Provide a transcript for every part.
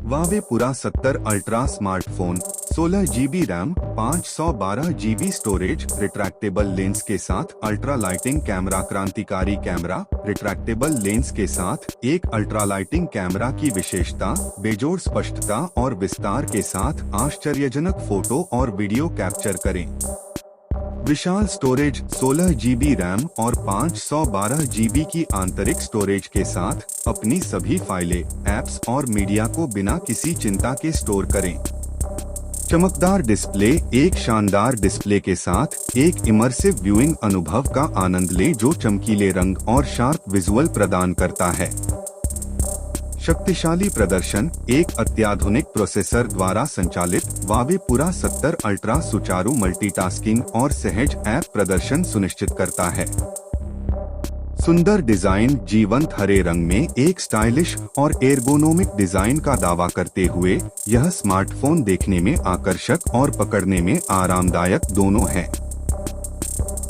Huawei पूरा 70 ultra smartphone 16 GB RAM 512 GB storage retractable lens के साथ अल्ट्रा लाइटिंग कैमरा क्रांतिकारी कैमरा रिट्रैक्टेबल लेंस के साथ एक अल्ट्रा लाइटिंग कैमरा की विशेषता बेजोड़ स्पष्टता और विस्तार के साथ आश्चर्यजनक फोटो और वीडियो कैप्चर करें। विशाल स्टोरेज 16 GB रैम और 512 GB की आंतरिक स्टोरेज के साथ अपनी सभी फाइलें, एप्स और मीडिया को बिना किसी चिंता के स्टोर करें। चमकदार डिस्प्ले एक शानदार डिस्प्ले के साथ एक इमर्सिव व्यूइंग अनुभव का आनंद लें जो चमकीले रंग और शार्प विजुअल प्रदान करता है। शक्तिशाली प्रदर्शन एक अत्याधुनिक प्रोसेसर द्वारा संचालित Huawei पूरा 70 अल्ट्रा सुचारू मल्टीटास्किंग और सहज ऐप प्रदर्शन सुनिश्चित करता है। सुंदर डिजाइन जीवंत हरे रंग में एक स्टाइलिश और एर्गोनोमिक डिजाइन का दावा करते हुए यह स्मार्टफोन देखने में आकर्षक और पकड़ने में आरामदायक दोनों है।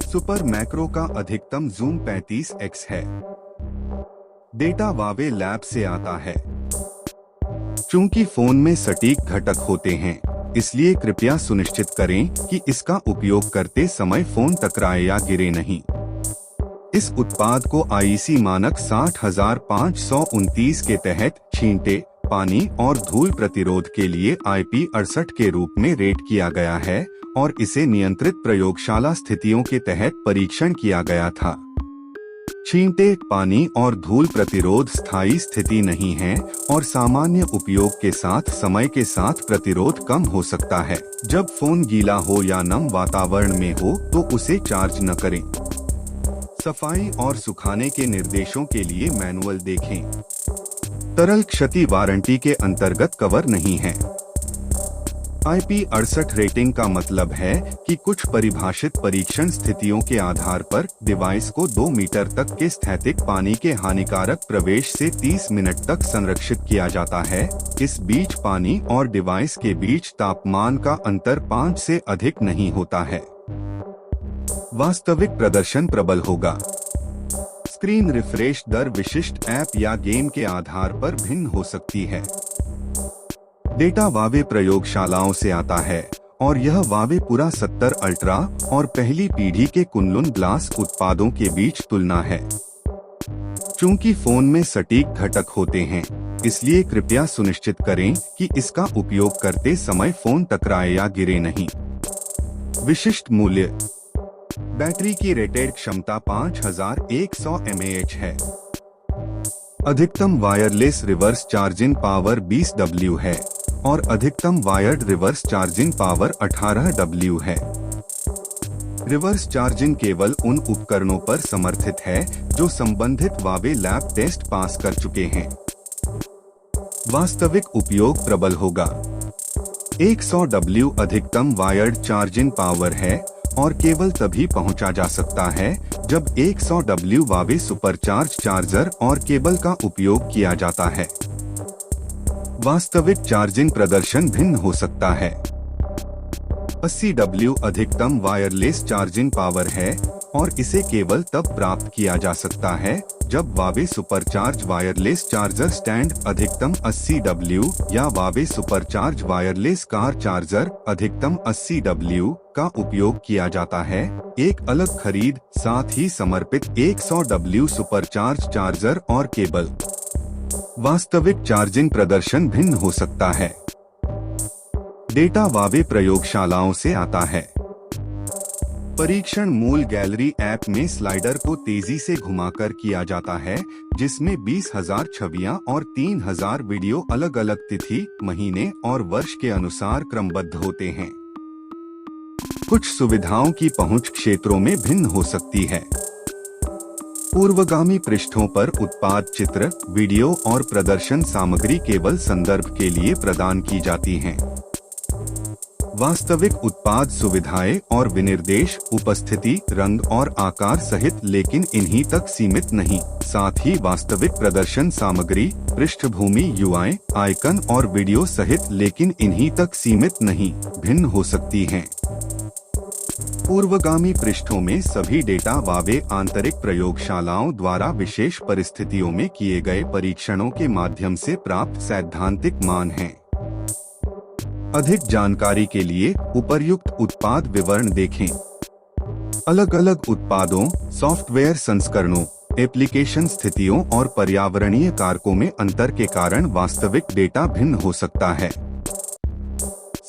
सुपर मैक्रो का अधिकतम जूम 35x है। डेटा Huawei लैब से आता है। चूंकि फोन में सटीक घटक होते हैं, इसलिए कृपया सुनिश्चित करें कि इसका उपयोग करते समय फोन टकराए या गिरे नहीं। इस उत्पाद को IEC मानक 60529 के तहत छींटे, पानी और धूल प्रतिरोध के लिए IP68 के रूप में रेट किया गया है और इसे नियंत्रित प्रयोगशाला स्थितियों के तहत परीक्षण किया गया था। छींटे, पानी और धूल प्रतिरोध स्थायी स्थिति नहीं है और सामान्य उपयोग के साथ समय के साथ प्रतिरोध कम हो सकता है। जब फोन गीला हो या नम वातावरण में हो तो उसे चार्ज न करें। सफाई और सुखाने के निर्देशों के लिए मैनुअल देखें। तरल क्षति वारंटी के अंतर्गत कवर नहीं है। IP68 रेटिंग का मतलब है कि कुछ परिभाषित परीक्षण स्थितियों के आधार पर डिवाइस को 2 मीटर तक के स्थैतिक पानी के हानिकारक प्रवेश से 30 मिनट तक संरक्षित किया जाता है। इस बीच पानी और डिवाइस के बीच तापमान का अंतर 5 से अधिक नहीं होता है। वास्तविक प्रदर्शन प्रबल होगा। स्क्रीन रिफ्रेश दर विशिष्ट ऐप या गेम के आधार पर भिन्न हो सकती है। डेटा Huawei प्रयोगशालाओं से आता है और यह Huawei पूरा 70 अल्ट्रा और पहली पीढ़ी के कुनलुन ग्लास उत्पादों के बीच तुलना है। चूंकि फोन में सटीक घटक होते हैं, इसलिए कृपया सुनिश्चित करें कि इसका उपयोग करते समय फोन टकराए या गिरे नहीं। विशिष्ट मूल्य बैटरी की रेटेड क्षमता 5100 mAh है। अधिकतम wireless reverse charging power 20 W है और अधिकतम wired reverse charging power 18 W है। रिवर्स चार्जिंग केवल उन उपकरणों पर समर्थित है जो संबंधित Huawei लैब टेस्ट पास कर चुके हैं। वास्तविक उपयोग प्रबल होगा। 100 W अधिकतम वायर्ड चार्जिंग पावर है और केवल तभी पहुंचा जा सकता है जब 100 W Huawei सुपरचार्ज चार्जर और केबल का उपयोग किया जाता है। वास्तविक चार्जिंग प्रदर्शन भिन्न हो सकता है। 80 W अधिकतम वायरलेस चार्जिंग पावर है और इसे केवल तब प्राप्त किया जा सकता है जब Huawei supercharge wireless charger stand अधिकतम 80 W या Huawei supercharge wireless car charger अधिकतम 80 W का उपयोग किया जाता है। एक अलग खरीद साथ ही समर्पित 100 W सुपरचार्ज चार्जर और केबल। वास्तविक चार्जिंग प्रदर्शन भिन्न हो सकता है। डेटा Huawei प्रयोगशालाओं से आता है। परीक्षण मूल गैलरी ऐप में स्लाइडर को तेजी से घुमाकर किया जाता है, जिसमें 20,000 छवियां और 3,000 वीडियो अलग अलग तिथि, महीने और वर्ष के अनुसार क्रमबद्ध होते हैं। कुछ सुविधाओं की पहुंच क्षेत्रों में भिन्न हो सकती है। पूर्वगामी पृष्ठों पर उत्पाद चित्र, वीडियो और प्रदर्शन सामग्री केवल संदर्भ के लिए प्रदान की जाती हैं। वास्तविक उत्पाद सुविधाएं और विनिर्देश उपस्थिति, रंग और आकार सहित, लेकिन इन्हीं तक सीमित नहीं। साथ ही वास्तविक प्रदर्शन सामग्री, पृष्ठभूमि, UI, आइकन और वीडियो सहित, लेकिन इन्हीं तक सीमित नहीं, भिन्न हो सकती हैं। पूर्वगामी पृष्ठों में सभी डेटा वावे आंतरिक प्रयोगशालाओं द्वारा विशेष परिस्थितियों में किए गए परीक्षणों के माध्यम से प्राप्त सैद्धांतिक मान हैं। अधिक जानकारी के लिए उपर्युक्त उत्पाद विवरण देखें। अलग अलग उत्पादों, सॉफ्टवेयर संस्करणों, एप्लीकेशन स्थितियों और पर्यावरणीय कारकों में अंतर के कारण वास्तविक डेटा भिन्न हो सकता है।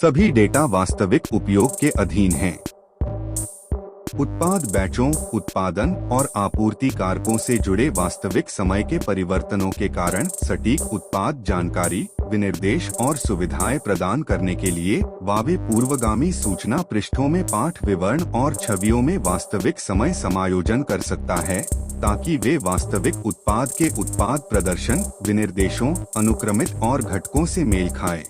सभी डेटा वास्तविक उपयोग के अधीन हैं। उत्पाद बैचों, उत्पादन और आपूर्ति कारकों से जुड़े वास्तविक समय के परिवर्तनों के कारण सटीक उत्पाद जानकारी, विनिर्देश और सुविधाएं प्रदान करने के लिए वावे पूर्वगामी सूचना पृष्ठों में पाठ विवरण और छवियों में वास्तविक समय समायोजन कर सकता है, ताकि वे वास्तविक उत्पाद के उत्पाद प्रदर्शन, विनिर्देशों, अनुक्रमित और घटकों से मेल खाएं।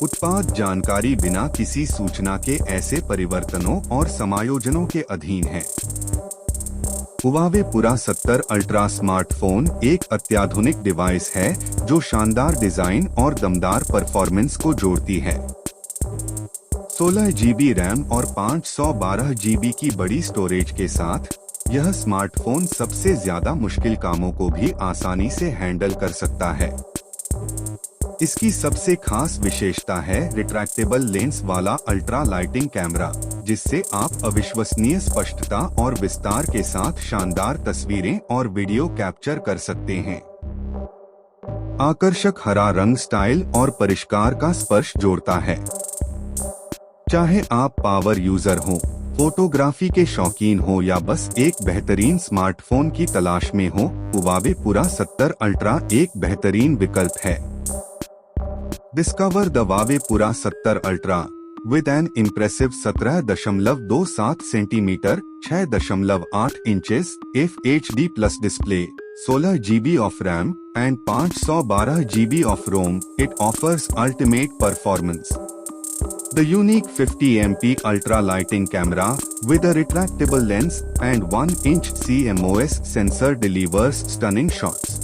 उत्पाद जानकारी बिना किसी सूचना के ऐसे परिवर्तनों और समायोजनों के अधीन है। हुआवे पुरा 70 अल्ट्रा स्मार्टफोन एक अत्याधुनिक डिवाइस है जो शानदार डिजाइन और दमदार परफॉर्मेंस को जोड़ती है। 16 GB रैम और 512 GB की बड़ी स्टोरेज के साथ यह स्मार्टफोन सबसे ज्यादा मुश्किल कामों को भी आसानी से हैंडल कर सकता है। इसकी सबसे खास विशेषता है रिट्रैक्टेबल लेंस वाला अल्ट्रा लाइटिंग कैमरा, जिससे आप अविश्वसनीय स्पष्टता और विस्तार के साथ शानदार तस्वीरें और वीडियो कैप्चर कर सकते हैं। आकर्षक हरा रंग स्टाइल और परिष्कार का स्पर्श जोड़ता है। चाहे आप पावर यूजर हो, फोटोग्राफी के शौकीन हो या बस एक बेहतरीन स्मार्टफोन की तलाश में हो, हुआवे पुरा 70 अल्ट्रा एक बेहतरीन विकल्प है। Discover the Huawei Pura 70 Ultra with an impressive 17.27 cm, 6.8 inches FHD plus display, 16 GB of RAM and 512 GB of ROM. It offers ultimate performance. The unique 50 MP ultra lighting camera with a retractable lens and 1-inch CMOS sensor delivers stunning shots.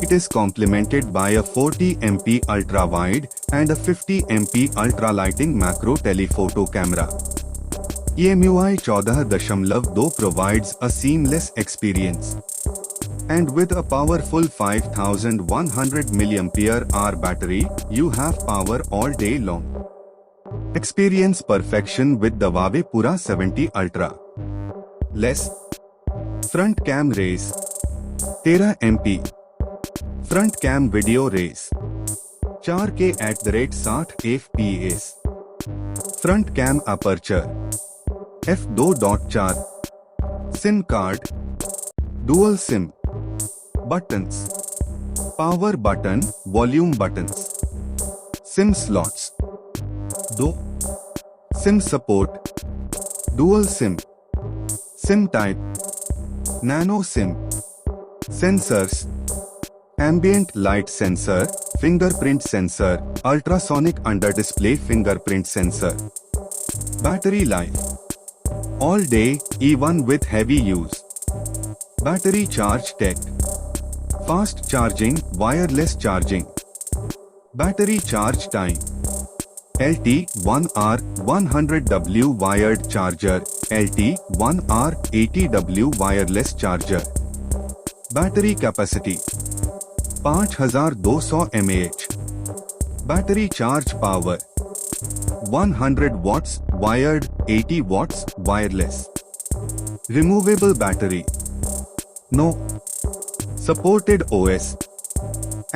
It is complemented by a 40 MP ultra wide and a 50 MP ultra lighting macro telephoto camera. EMUI 14.2 provides a seamless experience. And with a powerful 5100 mAh battery, you have power all day long. Experience perfection with the Huawei Pura 70 Ultra. Less front cam raise 13 MP. Front cam video res 4K @60 FPS। Front cam aperture f2.4। SIM card dual SIM. Buttons power button, volume buttons. SIM slots 2। SIM support dual SIM. SIM type nano SIM. Sensors Ambient light sensor, fingerprint sensor, ultrasonic under display fingerprint sensor. Battery life all day, even with heavy use. Battery charge tech fast charging, wireless charging. Battery charge time LT 1 hour 100W wired charger, LT 1 hour 80W wireless charger. Battery capacity 5200 mAh. Battery charge power 100 watts wired, 80 watts wireless. Removable battery no. Supported OS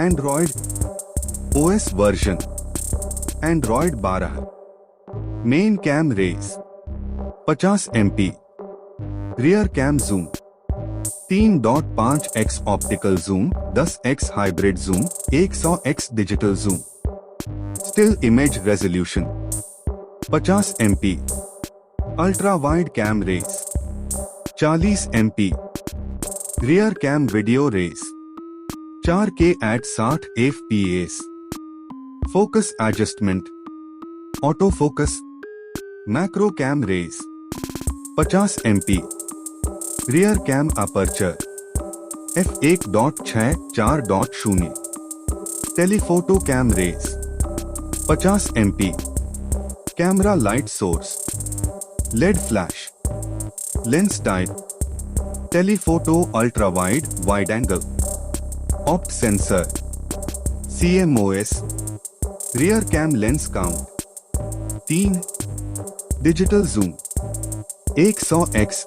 Android OS version Android 12. Main cam raise 50 MP. Rear cam zoom 3.5x optical zoom, 10x hybrid zoom, 100x digital zoom. Still image resolution 50 MP। Ultra wide cam res 40 MP। Rear cam video res 4K @60 FPS। Focus adjustment auto focus. Macro cam res 50 MP। Rear cam aperture f1.6 4.0। Telephoto cam res 50 MP। Camera light source LED flash, lens type, telephoto ultra wide wide angle, opt sensor, CMOS, rear cam lens count, 3 digital zoom, 100x,